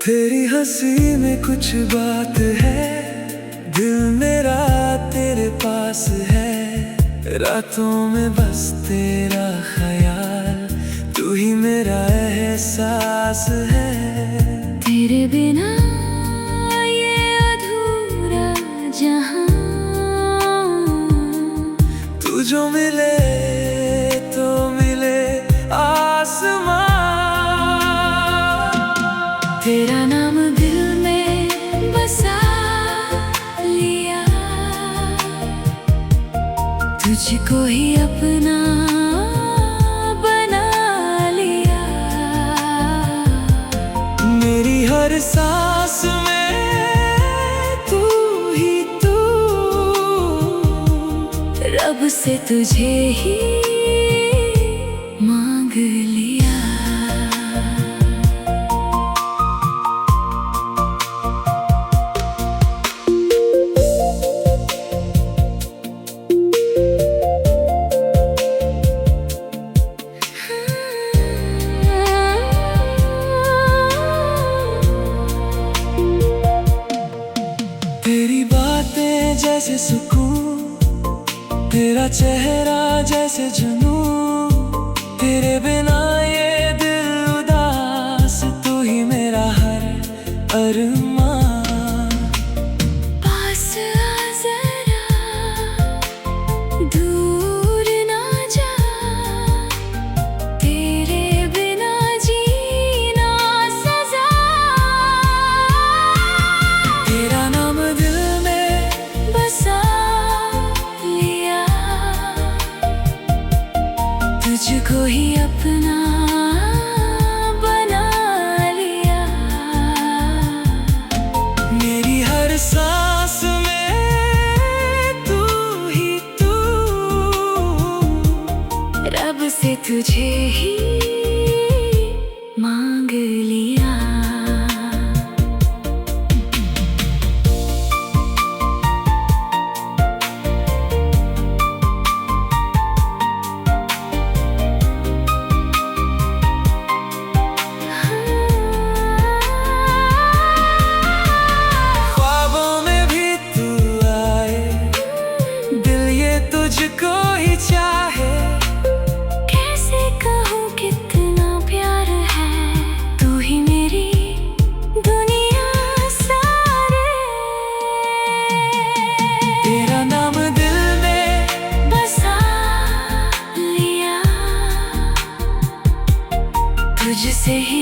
तेरी हंसी में कुछ बात है, दिल मेरा तेरे पास है। रातों में बस तेरा ख्याल, तू ही मेरा एहसास है। तेरे बिना ये अधूरा जहां, तू जो मिले तो मिले आसमां। तेरा नाम दिल में बसा लिया, तुझको ही अपना बना लिया। मेरी हर सांस में तू ही तू, रब से तुझे ही मांग लिया। तेरी बातें जैसे सुकून, तेरा चेहरा जैसे जुनून। तेरे बिना ये दिल उदास, तू ही मेरा हर अरमान। पास आ जरा, दूर ना जा, तेरे बिना जीना सजा। तेरा नाम दिल में बसा लिया, तुझको ही अपना बना लिया। मेरी हर सांस में तू ही तू, रब से तुझे ही मांग लिया। ख्वाबों में भी तू आए, दिल ये तुझको ही चाहे। कैसे कहूँ कितना प्यार है, तू ही मेरी दुनिया सारे। तेरा नाम दिल में बसा लिया, तुझसे ही